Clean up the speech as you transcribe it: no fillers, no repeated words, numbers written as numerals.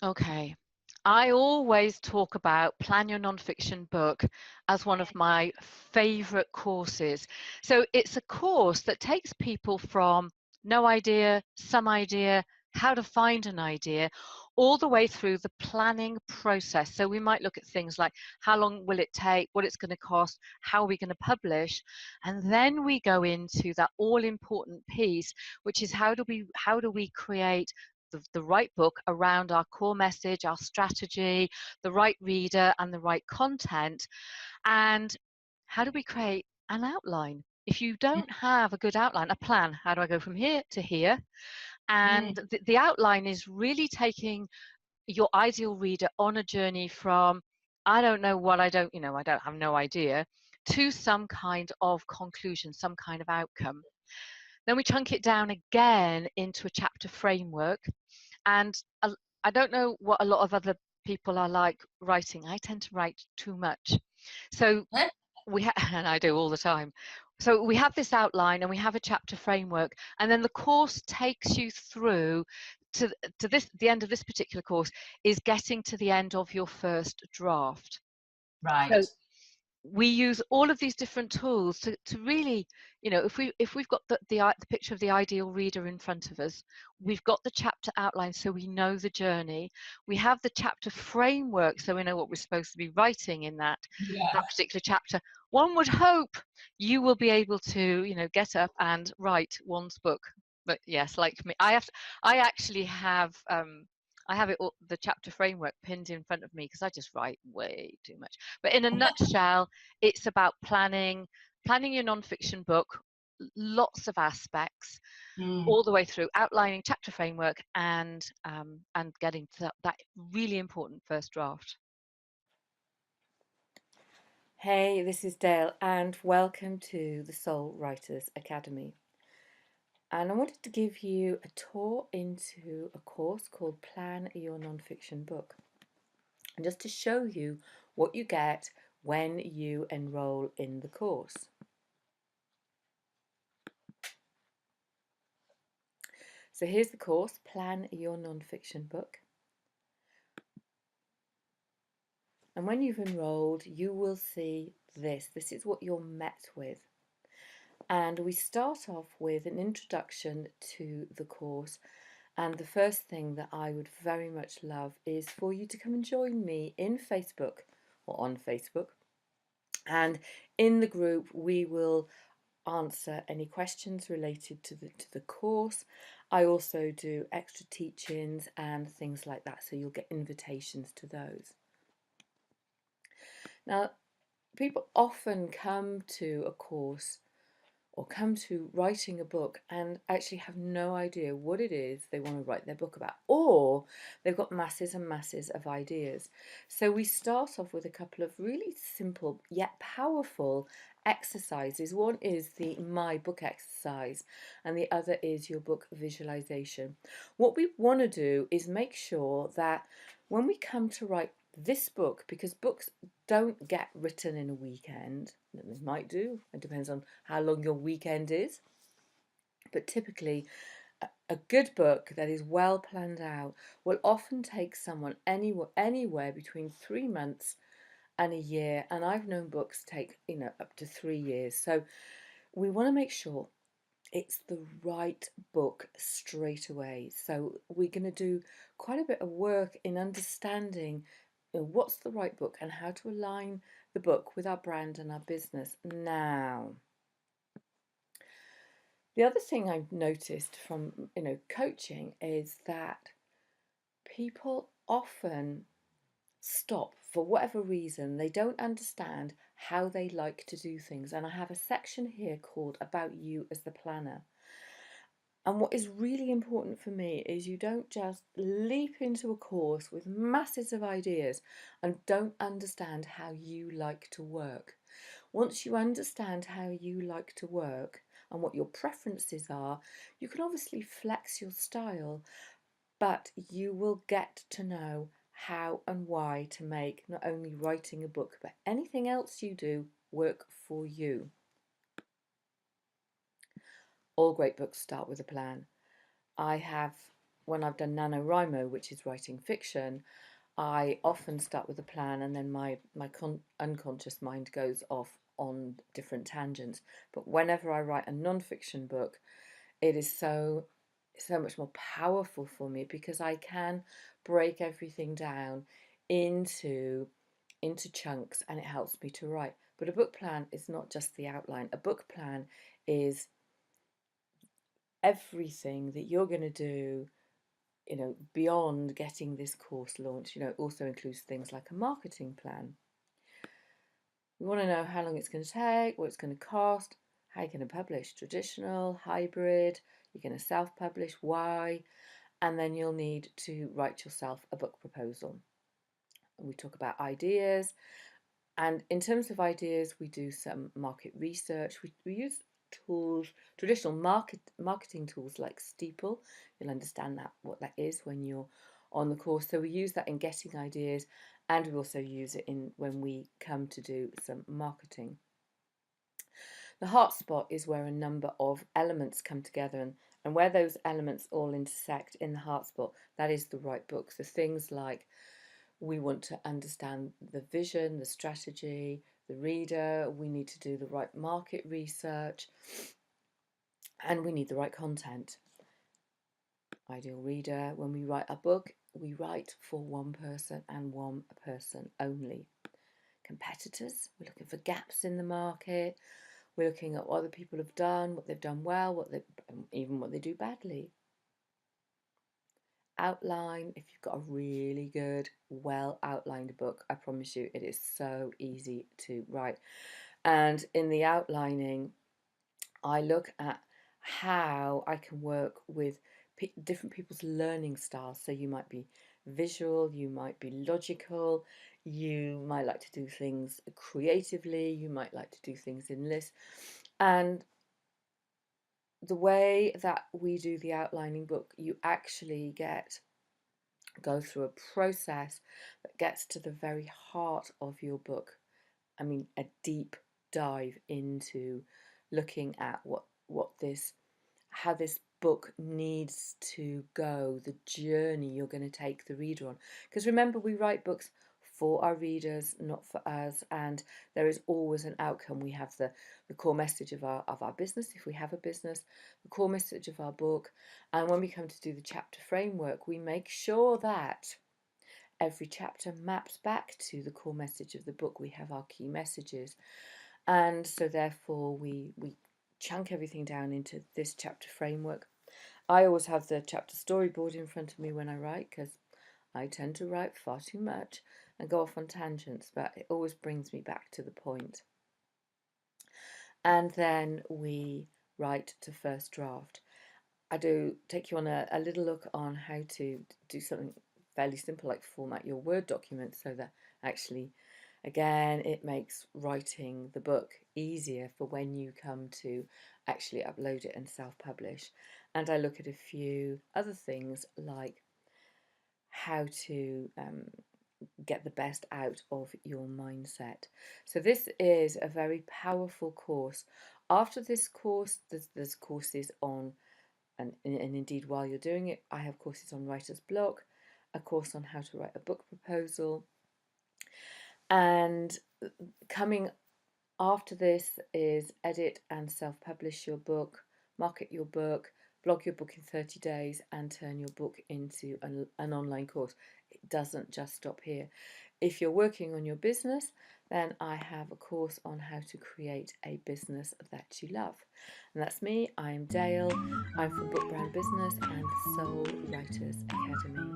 Okay. I always talk about Plan Your Nonfiction Book as one of my favorite courses. So it's a course that takes people from no idea, some idea, how to find an idea, all the way through the planning process. So we might look at things like how long will it take, what it's going to cost, how are we going to publish, and then we go into that all important piece, which is how do we create the right book around our core message, our strategy, the right reader, and the right content. And how do we create an outline? If you don't have a good outline, a plan, how do I go from here to here? Mm, And the outline is really taking your ideal reader on a journey from, I don't know what I don't, I don't have no idea, to some kind of conclusion, some kind of outcome. Then we chunk it down again into a chapter framework. And I don't know what a lot of other people are like writing. I tend to write too much. So eh, and I do all the time. So we have this outline and we have a chapter framework, and then the course takes you through to the end of this particular course is getting to the end of your first draft. So right. we use all of these different tools to really, if we've got the picture of the ideal reader in front of us, we've got the chapter outline so we know the journey, we have the chapter framework so we know what we're supposed to be writing in that Yeah. particular chapter. One would hope you will be able to, get up and write one's book. But yes, like me, I actually have I have the chapter framework pinned in front of me because I just write way too much. But in a nutshell, it's about planning your nonfiction book, lots of aspects, Mm. all the way through outlining chapter framework and getting to that really important first draft. Hey, this is Dale, and welcome to the Soul Writers Academy. And I wanted to give you a tour into a course called Plan Your Nonfiction Book, and just to show you what you get when you enroll in the course. So here's the course, Plan Your Nonfiction Book. And when you've enrolled, you will see this. This is what you're met with. And we start off with an introduction to the course. And the first thing that I would very much love is for you to come and join me in Facebook or on Facebook. And in the group, we will answer any questions related to the course. I also do extra teachings and things like that, so you'll get invitations to those. Now, people often come to a course or come to writing a book and actually have no idea what it is they want to write their book about, or they've got masses and masses of ideas. So we start off with a couple of really simple yet powerful exercises. One is the My Book exercise, and the other is your book visualization. What we want to do is make sure that when we come to write this book, because books don't get written in a weekend, they might do, it depends on how long your weekend is, but typically a good book that is well planned out will often take someone anywhere between 3 months and a year, and I've known books take up to 3 years. So we want to make sure it's the right book straight away. So we're going to do quite a bit of work in understanding what's the right book and how to align the book with our brand and our business. Now, the other thing I've noticed from coaching is that people often stop for whatever reason. They don't understand how they like to do things, and I have a section here called About You as the Planner. And what is really important for me is you don't just leap into a course with masses of ideas and don't understand how you like to work. Once you understand how you like to work and what your preferences are, you can obviously flex your style, but you will get to know how and why to make not only writing a book, but anything else you do work for you. All great books start with a plan. I have when I've done NaNoWriMo, which is writing fiction, I often start with a plan, and then my unconscious mind goes off on different tangents. But whenever I write a non-fiction book, it is so much more powerful for me, because I can break everything down into chunks, and it helps me to write. But a book plan is not just the outline. A book plan is everything that you're going to do, beyond getting this course launched. It also includes things like a marketing plan. You want to know how long it's going to take, what it's going to cost, how you're going to publish, traditional, hybrid, you're going to self-publish, why, and then you'll need to write yourself a book proposal. We talk about ideas, and in terms of ideas, we do some market research. We use tools, traditional marketing tools like Steeple. You'll understand what that is when you're on the course. So we use that in getting ideas, and we also use it in when we come to do some marketing. The heart spot is where a number of elements come together, and where those elements all intersect in the heart spot, that is the right book. So things like, we want to understand the vision, the strategy, the reader, we need to do the right market research, and we need the right content. Ideal reader, when we write a book, we write for one person and one person only. Competitors, we're looking for gaps in the market. We're looking at what other people have done, what they've done well, even what they do badly. Outline, if you've got a really good, well outlined book, I promise you it is so easy to write. And in the outlining, I look at how I can work with different people's learning styles. So you might be visual, you might be logical, you might like to do things creatively, you might like to do things in lists. And the way that we do the outlining book, you actually go through a process that gets to the very heart of your book. I mean, a deep dive into looking at how this book needs to go, the journey you're going to take the reader on. Because remember, we write books for our readers, not for us, and there is always an outcome. We have the core message of our business, if we have a business, the core message of our book, and when we come to do the chapter framework, we make sure that every chapter maps back to the core message of the book. We have our key messages, and so therefore we chunk everything down into this chapter framework. I always have the chapter storyboard in front of me when I write, because I tend to write far too much and go off on tangents, but it always brings me back to the point. And then we write to first draft. I do take you on a little look on how to do something fairly simple, like format your Word document, so that actually, again, it makes writing the book easier for when you come to actually upload it and self-publish. And I look at a few other things, like how to get the best out of your mindset. So this is a very powerful course. After this course, there's courses on, and indeed while you're doing it, I have courses on writer's block, a course on how to write a book proposal, and coming after this is edit and self-publish your book, market your book, blog your book in 30 days, and turn your book into an online course. It doesn't just stop here. If you're working on your business, then I have a course on how to create a business that you love. And that's me. I'm Dale. I'm from Book Brand Business and Soul Writers Academy.